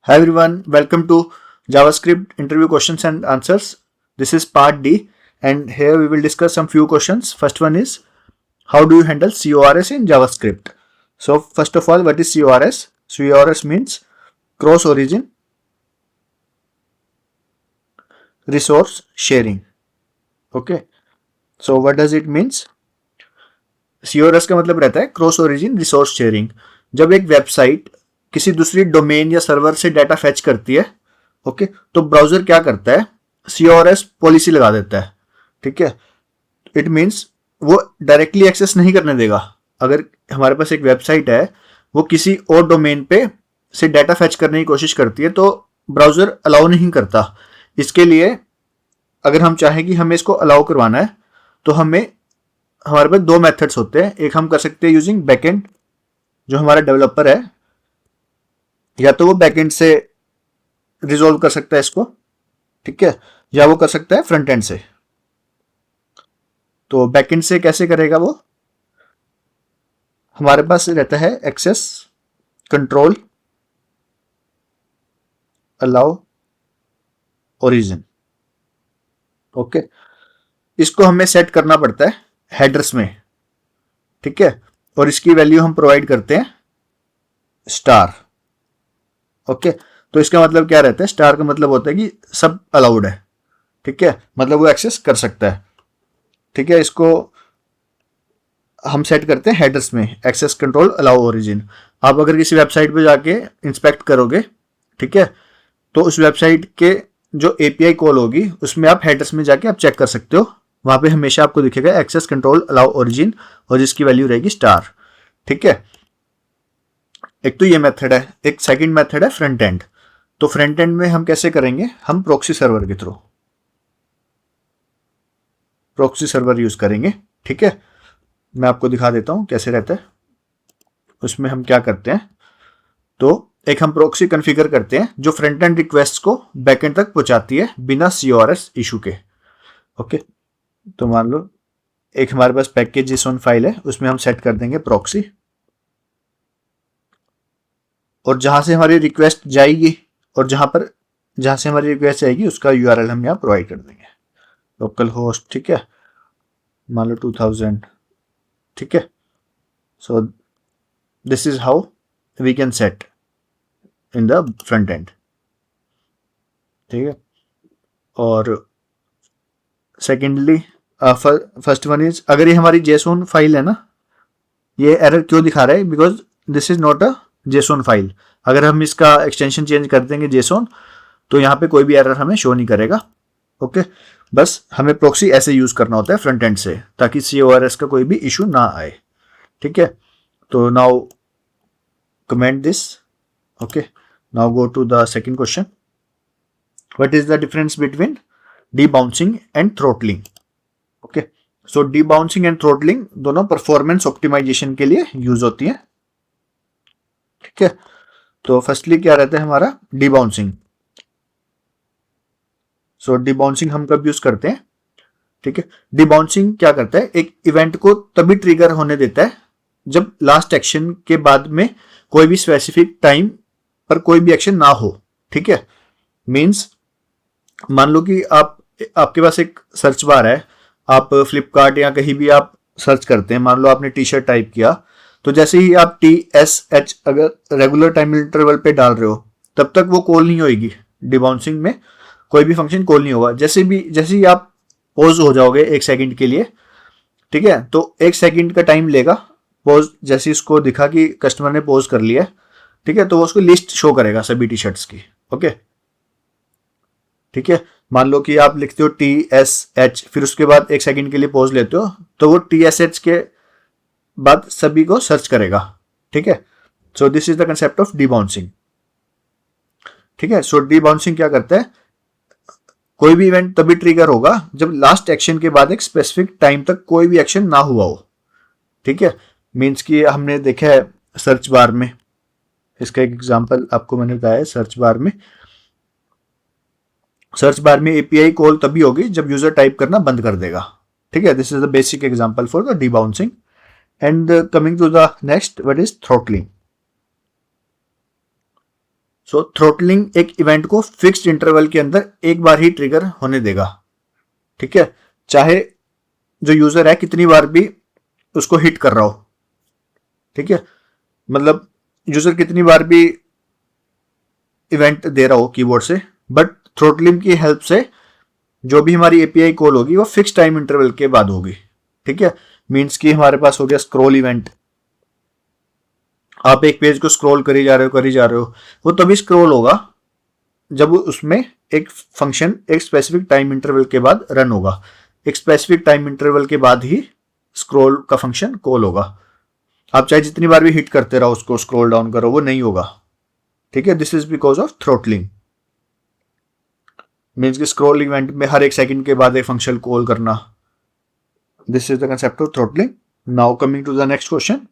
Hi everyone, welcome to JavaScript interview questions and answers. This is part D, and here we will discuss some few questions. First one is, how do you handle CORS in JavaScript? So first of all, what is CORS? CORS means cross origin resource sharing. Okay, so what does it means? CORS का मतलब रहता है cross origin resource sharing. जब एक website किसी दूसरी domain या server से डाटा फैच करती है, ओके, तो ब्राउजर क्या करता है, CORS पॉलिसी लगा देता है. ठीक है, इट मीन्स वो डायरेक्टली एक्सेस नहीं करने देगा. अगर हमारे पास एक वेबसाइट है, वो किसी और डोमेन पे से डाटा फैच करने की कोशिश करती है, तो ब्राउजर अलाउ नहीं करता. इसके लिए अगर हम चाहें कि हमें इसको अलाउ करवाना है, तो हमारे पास दो मेथड्स होते हैं. एक हम कर सकते हैं यूजिंग बैकएंड, जो हमारा डेवलपर है, या तो वो बैकएंड से रिजोल्व कर सकता है इसको, ठीक है, या वो कर सकता है फ्रंट एंड से. तो बैकएंड से कैसे करेगा वो? हमारे पास रहता है access control allow origin. Okay, इसको हमें सेट करना पड़ता है हेडर्स में. ठीक है, और इसकी वैल्यू हम प्रोवाइड करते हैं स्टार. ओके, तो इसका मतलब क्या रहता है? स्टार का मतलब होता है कि सब अलाउड है. ठीक है, मतलब वो एक्सेस कर सकता है. ठीक है, इसको हम सेट करते हैं हेडर्स में, एक्सेस कंट्रोल अलाउ ओरिजिन. आप अगर किसी वेबसाइट पे जाके इंस्पेक्ट करोगे, ठीक है, तो उस वेबसाइट के जो API कॉल होगी, उसमें आप हेडर्स में जाके आप चेक कर सकते हो. वहां पे हमेशा आपको दिखेगा एक्सेस कंट्रोल अलाउ ओरिजिन, और जिसकी वैल्यू रहेगी स्टार. ठीक है, एक तो ये मेथड है. एक सेकंड मेथड है फ्रंट एंड. तो फ्रंट एंड में हम कैसे करेंगे? हम प्रॉक्सी सर्वर के थ्रू प्रॉक्सी सर्वर यूज करेंगे. ठीक है, मैं आपको दिखा देता हूं कैसे रहता है. उसमें हम क्या करते हैं, तो एक हम प्रॉक्सी कॉन्फ़िगर करते हैं जो फ्रंट एंड रिक्वेस्ट को बैकएंड तक पहुंचाती है बिना CORS इशू के. ओके, तो मान लो एक हमारे पास पैकेज JSON फाइल है, उसमें हम सेट कर देंगे प्रॉक्सी, और जहां से हमारी रिक्वेस्ट जाएगी और जहां से हमारी रिक्वेस्ट जाएगी उसका URL हम यहाँ प्रोवाइड कर देंगे, लोकल होस्ट. ठीक है, मान लो 2000. ठीक है, so this is how we can set in the front end. ठीक है, और सेकेंडली फर्स्ट वन इज, अगर ये हमारी JSON फाइल है ना, ये एरर क्यों दिखा रहा है? Because this is not a JSON file. अगर हम इसका एक्सटेंशन चेंज कर देंगे JSON, तो यहाँ पे कोई भी एरर हमें शो नहीं करेगा. ओके, बस हमें प्रॉक्सी ऐसे यूज करना होता है फ्रंट एंड से, ताकि CORS का कोई भी इशू ना आए. ठीक है, तो now comment this. Okay, now go to the second question. What is the difference between debouncing and throttling? Okay, so debouncing and throttling दोनों परफॉर्मेंस ऑप्टिमाइजेशन के लिए यूज होती हैं. ठीक है, तो फर्स्टली क्या रहता है हमारा debouncing. सो debouncing हम कब यूज करते हैं? ठीक है, debouncing क्या करता है? एक इवेंट को तभी ट्रिगर होने देता है जब लास्ट एक्शन के बाद में कोई भी स्पेसिफिक टाइम पर कोई भी एक्शन ना हो. ठीक है, मींस मान लो कि आपके पास एक सर्च बार है, आप फ्लिपकार्ट या कहीं भी आप सर्च करते हैं, मान लो आपने T-शर्ट टाइप किया, तो जैसे ही आप TSH अगर रेगुलर टाइम इंटरवल पे डाल रहे हो, तब तक वो कॉल नहीं होगी. डिबाउंसिंग में कोई भी फंक्शन कॉल नहीं होगा. जैसे ही आप पॉज हो जाओगे 1 सेकंड के लिए, ठीक है, तो 1 सेकंड का टाइम लेगा पॉज. जैसे इसको दिखा कि कस्टमर ने पॉज कर लिया, ठीक है, तो वो उसको लिस्ट शो करेगा सभी टी-शर्ट्स की. ओके, ठीक है, मान लो कि आप लिखते हो TSH, फिर उसके बाद 1 सेकंड के लिए पॉज लेते हो, तो वो TSH के बाद सभी को सर्च करेगा. ठीक है, so this is the concept of debouncing. ठीक है, सो डीबाउंसिंग क्या करता है? कोई भी इवेंट तभी ट्रिगर होगा जब लास्ट एक्शन के बाद एक स्पेसिफिक टाइम तक कोई भी एक्शन ना हुआ हो. ठीक है, मीन्स कि हमने देखा है सर्च बार में, इसका एक एग्जांपल आपको मैंने बताया है. सर्च बार में API कॉल तभी होगी जब यूजर टाइप करना बंद कर देगा. ठीक है, this is the basic example for the debouncing. And coming to the next, what is throttling? So throttling एक इवेंट को फिक्स्ड इंटरवल के अंदर एक बार ही ट्रिगर होने देगा, ठीक है, चाहे जो यूजर है कितनी बार भी उसको हिट कर रहा हो, ठीक है, मतलब यूजर कितनी बार भी इवेंट दे रहा हो कीबोर्ड से, बट थ्रोटलिंग की हेल्प से जो भी हमारी एपीआई कॉल होगी वो फिक्स टाइम इंटरवल के बाद होगी, ठीक है। मीन्स कि हमारे पास हो गया स्क्रॉल इवेंट, आप एक पेज को स्क्रॉल करी जा रहे हो, वो तभी स्क्रॉल होगा जब उसमें एक फंक्शन एक स्पेसिफिक टाइम इंटरवल के बाद रन होगा, एक स्पेसिफिक टाइम इंटरवल के बाद ही स्क्रॉल का फंक्शन कॉल होगा। आप चाहे जितनी बार भी हिट करते रहो उसको, स्क्रॉल डाउन करो, वो नहीं होगा, ठीक है। This is because of throttling. Means कि स्क्रॉल इवेंट में हर एक सेकंड के बाद एक फंक्शन कॉल करना, this is the concept of throttling. Now coming to the next question,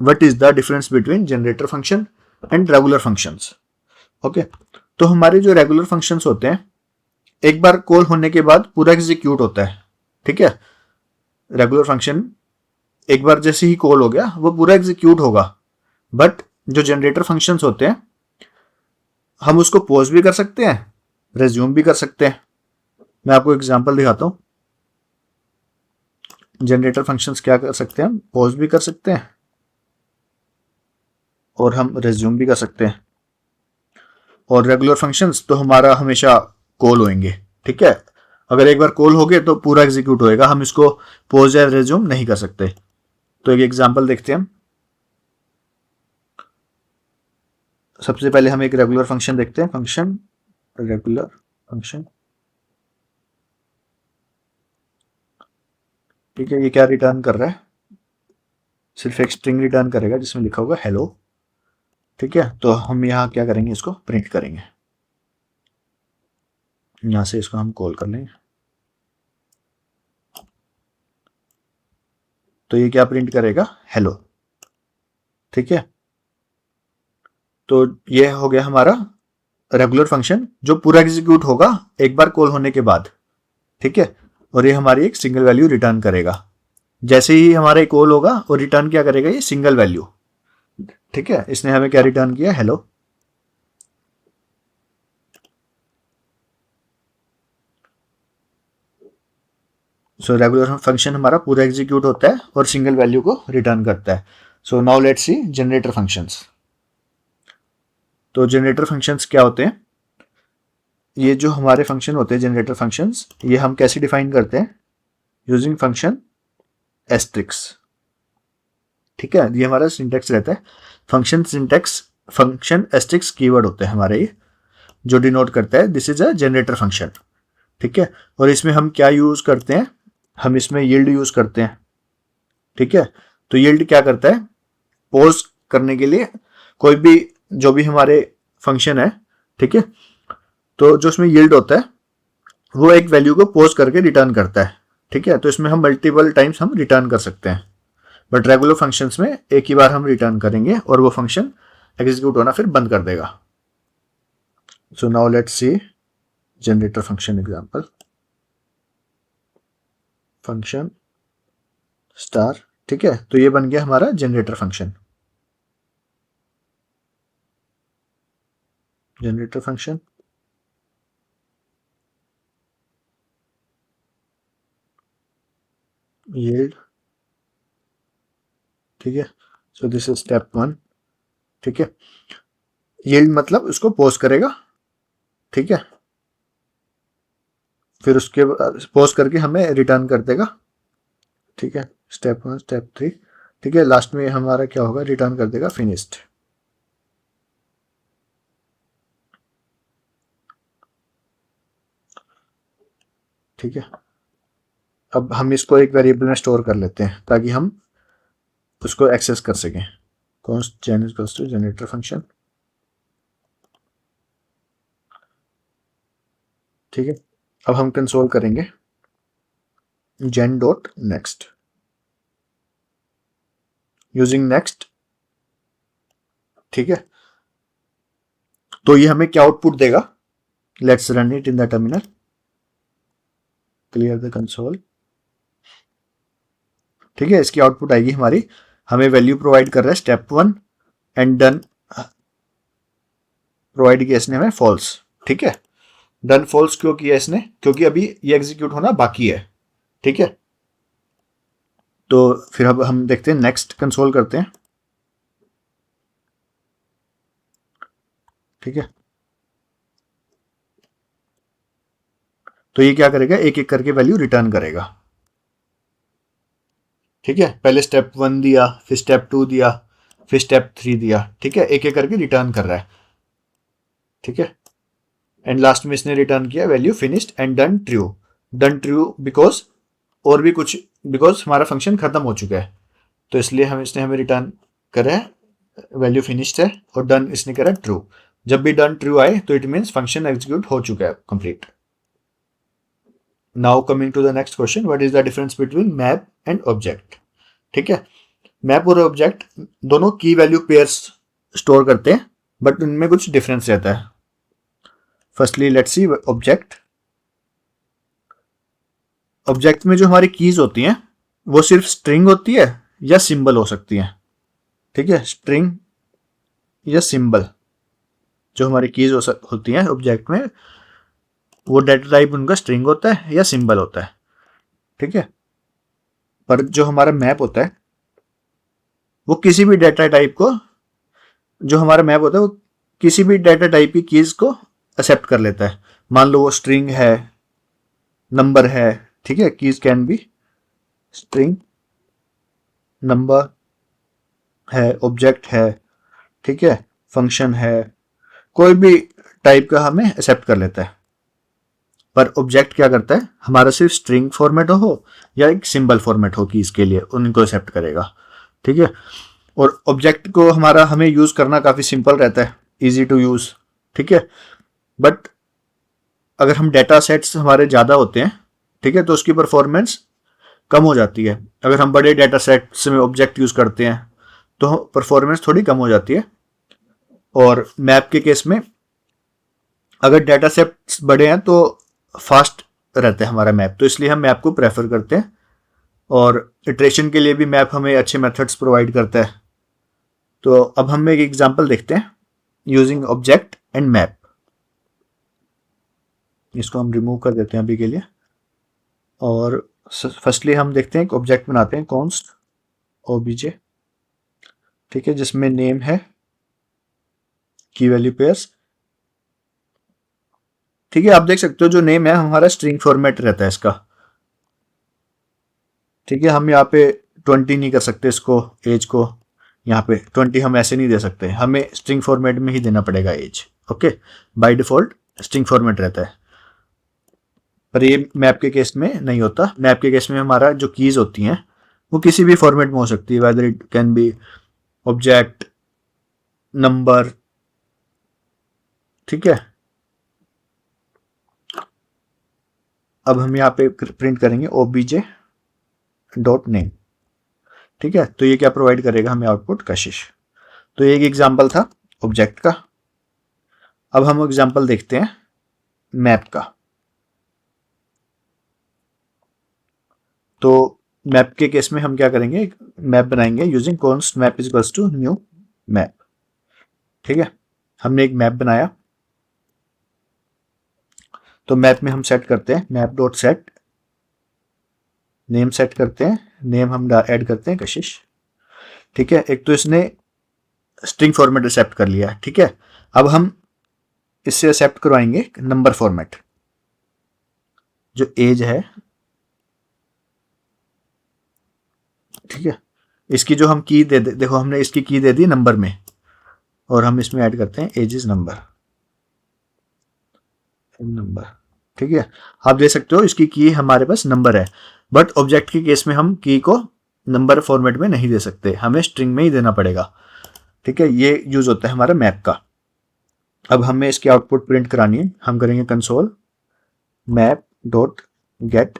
what is the difference between generator function and regular functions. Okay, तो हमारे जो रेगुलर फंक्शंस होते हैं एक बार कॉल होने के बाद पूरा एग्जीक्यूट होता है, ठीक है। रेगुलर फंक्शन एक बार जैसे ही कॉल हो गया वो पूरा एग्जीक्यूट होगा, बट जो जनरेटर फंक्शंस होते हैं हम उसको पॉज भी कर सकते हैं, रेज्यूम भी कर सकते हैं। मैं आपको एग्जांपल दिखाता हूं। जनरेटर फंक्शंस क्या कर सकते हैं, हम पॉज भी कर सकते हैं और हम रेज्यूम भी कर सकते हैं। और रेगुलर फंक्शंस तो हमारा हमेशा कॉल होंगे, ठीक है। अगर एक बार कॉल हो गए तो पूरा एग्जीक्यूट होएगा, हम इसको पॉज या रेज्यूम नहीं कर सकते। तो एक एग्जांपल देखते हैं हम। सबसे पहले हम एक रेगुलर फंक्शन देखते हैं, फंक्शन रेगुलर फंक्शन, ठीक है। ये क्या रिटर्न कर रहा है, सिर्फ एक स्ट्रिंग रिटर्न करेगा जिसमें लिखा होगा हेलो, ठीक है। तो हम यहाँ क्या करेंगे, इसको प्रिंट करेंगे, यहां से इसको हम कॉल कर लेंगे। तो ये क्या प्रिंट करेगा, हेलो, ठीक है। तो ये हो गया हमारा रेगुलर फंक्शन जो पूरा एग्जीक्यूट होगा एक बार कॉल होने के बाद, ठीक है। और ये हमारी एक सिंगल वैल्यू रिटर्न करेगा, जैसे ही हमारा कॉल होगा और रिटर्न क्या करेगा, ये सिंगल वैल्यू, ठीक है। इसने हमें क्या रिटर्न किया, हेलो। सो रेगुलर फंक्शन हमारा पूरा एग्जीक्यूट होता है और सिंगल वैल्यू को रिटर्न करता है। So now let's see generator functions. तो जनरेटर फंक्शंस क्या होते हैं, ये जो हमारे फंक्शन होते हैं जनरेटर फंक्शंस, ये हम कैसे डिफाइन करते हैं, यूजिंग फंक्शन एस्ट्रिक्स, ठीक है। ये हमारा सिंटेक्स रहता है, function syntax, function asterisk keyword होते हैं हमारे, ये जो डिनोट करता है this is a generator function, ठीक है। और इसमें हम क्या यूज करते हैं, हम इसमें यील्ड यूज करते हैं, ठीक है। तो यील्ड क्या करता है, पॉज करने के लिए कोई भी जो भी हमारे फंक्शन है, ठीक है, तो जो उसमें यील्ड होता है वो एक वैल्यू को पॉज करके रिटर्न करता है, ठीक है। तो इसमें हम मल्टीपल टाइम्स हम रिटर्न कर सकते हैं, बट रेगुलर फंक्शंस में एक ही बार हम रिटर्न करेंगे और वो फंक्शन एग्जीक्यूट होना फिर बंद कर देगा। So now let's see generator function example, function star, ठीक है। तो ये बन गया हमारा generator function, generator function, yield, ठीक है। सो दिस इज स्टेप 1, ठीक है। yield मतलब उसको पॉज करेगा, ठीक है, फिर उसके पॉज करके हमें रिटर्न कर देगा, ठीक है। स्टेप 1, स्टेप 3, ठीक है। लास्ट में हमारा क्या होगा, रिटर्न कर देगा फिनिश्ड, ठीक है। अब हम इसको एक वेरिएबल में स्टोर कर लेते हैं ताकि हम उसको एक्सेस कर सकें। Const gen equals to generator function, ठीक है। अब हम कंसोल करेंगे gen dot next, using next, ठीक है। तो ये हमें क्या आउटपुट देगा, let's run it in the terminal, clear the console, ठीक है। इसकी आउटपुट आएगी हमारी, हमें वैल्यू प्रोवाइड कर रहा है स्टेप 1 एंड डन, प्रोवाइड किया इसने हमें फॉल्स। ठीक है, डन फॉल्स क्यों किया इसने, क्योंकि अभी ये एग्जीक्यूट होना बाकी है। ठीक है, तो फिर अब हम देखते हैं, नेक्स्ट कंसोल करते हैं। ठीक है, तो ये क्या करेगा, एक एक करके वैल्यू रिटर्न करेगा। ठीक है, पहले स्टेप 1 दिया, फिर स्टेप 2 दिया, फिर स्टेप 3 दिया। ठीक है, एक एक करके रिटर्न कर रहा है। ठीक है, एंड लास्ट में इसने रिटर्न किया value finished and done true. Done true because, और भी कुछ, बिकॉज हमारा फंक्शन खत्म हो चुका है, तो इसलिए हम इसने हमें रिटर्न करा है वैल्यू फिनिश्ड है, और डन इसने करा ट्रू। जब भी डन ट्रू आए तो इट मीन्स फंक्शन एग्जीक्यूट हो चुका है complete. Now coming to the next question, what is the difference between map and object. ठीक है, मैप और ऑब्जेक्ट दोनों की वैल्यू पेयर्स स्टोर करते हैं, बट उनमें कुछ डिफरेंस रहता है। Firstly let's see object. Object में जो हमारी कीज होती हैं वो सिर्फ स्ट्रिंग होती है या सिंबल हो सकती है। ठीक है, स्ट्रिंग या सिंबल जो हमारी कीज होती हैं ऑब्जेक्ट में, वो डेटा टाइप उनका स्ट्रिंग होता है या सिंबल होता है। ठीक है, पर जो हमारा मैप होता है वो किसी भी डेटा टाइप को, जो हमारा मैप होता है वो किसी भी डेटा टाइप की कीज को एक्सेप्ट कर लेता है। मान लो वो स्ट्रिंग है, नंबर है। ठीक है, keys can be string, number है, ऑब्जेक्ट है। ठीक है, फंक्शन है, कोई भी टाइप का हमें एक्सेप्ट कर लेता है। पर ऑब्जेक्ट क्या करता है, हमारा सिर्फ स्ट्रिंग फॉर्मेट हो या एक सिंबल फॉर्मेट हो, कीज के लिए उनको एक्सेप्ट करेगा। ठीक है, और ऑब्जेक्ट को हमारा हमें यूज करना काफी सिंपल रहता है, इजी टू यूज। ठीक है, बट अगर हम डेटा सेट्स हमारे ज्यादा होते हैं, ठीक है, तो उसकी परफॉर्मेंस कम हो जाती है। अगर हम बड़े डेटा सेट्स में ऑब्जेक्ट यूज करते हैं तो परफॉर्मेंस थोड़ी कम हो जाती है। और मैप के केस में अगर डेटा सेट्स बड़े हैं तो फास्ट रहता है हमारा मैप, तो इसलिए हम मैप को प्रेफर करते हैं। और इटरेशन के लिए भी मैप हमें अच्छे मेथड्स प्रोवाइड करता है। तो अब हम एक एग्जांपल देखते हैं यूजिंग ऑब्जेक्ट एंड मैप। इसको हम रिमूव कर देते हैं अभी के लिए, और फर्स्टली हम देखते हैं एक ऑब्जेक्ट बनाते हैं, कॉन्स्ट ओबीजे। ठीक है, जिसमें नेम है, की वैल्यू पेयर्स। ठीक है, आप देख सकते हो जो नेम है हमारा स्ट्रिंग फॉर्मेट रहता है इसका। ठीक है, हम यहाँ पे 20 नहीं कर सकते इसको, एज को यहाँ पे 20 हम ऐसे नहीं दे सकते, हमें स्ट्रिंग फॉर्मेट में ही देना पड़ेगा as. Okay, by default string format रहता है, पर ये मैप के केस में नहीं होता। मैप के केस में हमारा जो कीज होती हैं वो किसी भी फॉर्मेट में हो सकती है, whether it can be object, number. ठीक है, अब हम यहाँ पे प्रिंट करेंगे ओबीजे डॉट नेम। ठीक है, तो ये क्या प्रोवाइड करेगा हमें, आउटपुट कशिश। तो ये एक एग्जांपल था ऑब्जेक्ट का। अब हम एग्जांपल देखते हैं मैप का। तो मैप के केस में हम क्या करेंगे, मैप बनाएंगे using const map is equals to new map. ठीक है, हमने एक मैप बनाया, तो मैप में हम सेट करते हैं map dot set name, set करते हैं नेम, हम ऐड करते हैं कशिश। ठीक है, एक तो इसने स्ट्रिंग फॉर्मेट एक्सेप्ट कर लिया। ठीक है, अब हम इससे एक्सेप्ट करवाएंगे नंबर फॉर्मेट। जो एज है, ठीक है, इसकी जो हम की दे देखो हमने इसकी की दे दी नंबर में, और हम इसमें ऐड करते हैं एज इज नंबर। नंबर, ठीक है, आप देख सकते हो इसकी की हमारे पास नंबर है, बट ऑब्जेक्ट के केस में हम की को नंबर फॉर्मेट में नहीं दे सकते, हमें स्ट्रिंग में ही देना पड़ेगा। ठीक है, ये यूज होता है हमारा मैप का। अब हमें इसकी आउटपुट प्रिंट करानी है, हम करेंगे कंसोल मैप डॉट गेट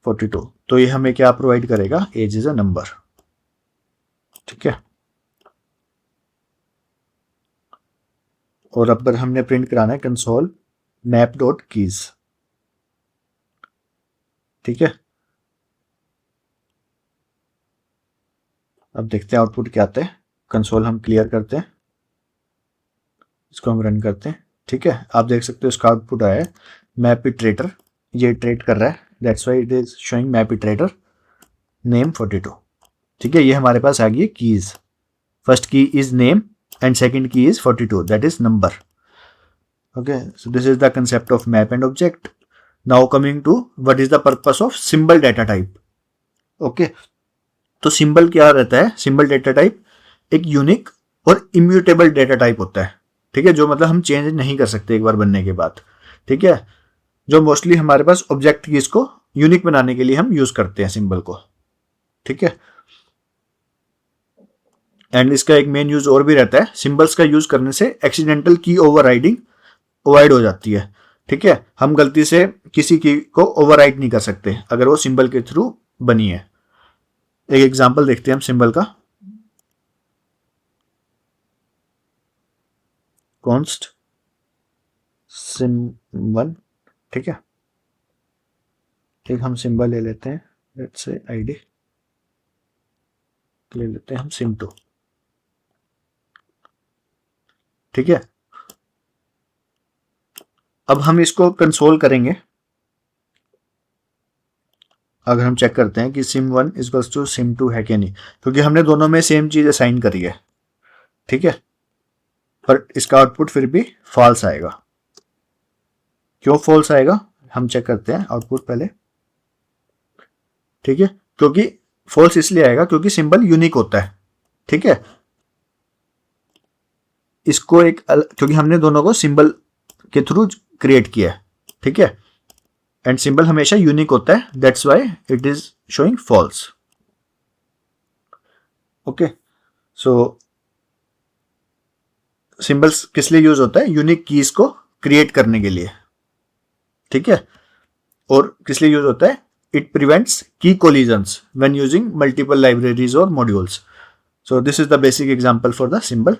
42। तो ये हमें क्या प्रोवाइड करेगा, एज इज अ नंबर। ठीक है, और अब हमने प्रिंट कराना है कंसोल मैप डॉट कीज। ठीक है, अब देखते हैं आउटपुट क्या आता है। कंसोल हम क्लियर करते हैं, इसको हम रन करते हैं, ठीक है। आप देख सकते हो इसका आउटपुट आया है मैप इटरेटर, ये इटरेट कर रहा है, that's why it is showing map iterator name 42, ठीक है। ये हमारे पास आ गई है keys, first key is name and second key is 42, that is number. Okay, so this is the concept of map and object. Now coming to what is the purpose of symbol data type. Okay, तो symbol क्या रहता है, symbol data type एक unique और immutable data type होता है, ठीक है, जो मतलब हम चेंज नहीं कर सकते एक बार बनने के बाद, ठीक है, जो मोस्टली हमारे पास ऑब्जेक्ट की इसको यूनिक बनाने के लिए हम यूज करते हैं सिंबल को, ठीक है। एंड इसका एक मेन यूज और भी रहता है, सिंबल्स का यूज करने से एक्सीडेंटल की ओवरराइडिंग अवॉइड हो जाती है, ठीक है। हम गलती से किसी की को ओवरराइड नहीं कर सकते अगर वो सिंबल के थ्रू बनी है। एक एग्जांपल देखते हैं हम सिंबल का, कॉन्स्ट सिम1, ठीक है। एक हम सिंबल ले लेते हैं, लेट्स से आईडी ले लेते हैं हम सिम2, ठीक है। अब हम इसको कंसोल करेंगे, अगर हम चेक करते हैं कि सिम1 इक्वल्स टू सिम2 है कि नहीं, क्योंकि हमने दोनों में सेम चीज असाइन करी है, ठीक है, पर इसका आउटपुट फिर भी फॉल्स आएगा। क्यों फॉल्स आएगा, हम चेक करते हैं आउटपुट पहले, ठीक है। क्योंकि फॉल्स इसलिए आएगा क्योंकि सिंबल यूनिक होता है, ठीक है। इसको क्योंकि हमने दोनों को सिंबल के थ्रू क्रिएट किया है, ठीक है, एंड सिंबल हमेशा यूनिक होता है, that's why it is showing false. Okay, so symbols किस लिए यूज होता है, यूनिक कीज को क्रिएट करने के लिए, ठीक है। और किस लिए यूज होता है, इट प्रिवेंट्स की collisions when using multiple libraries और modules. So this is the basic example for the symbol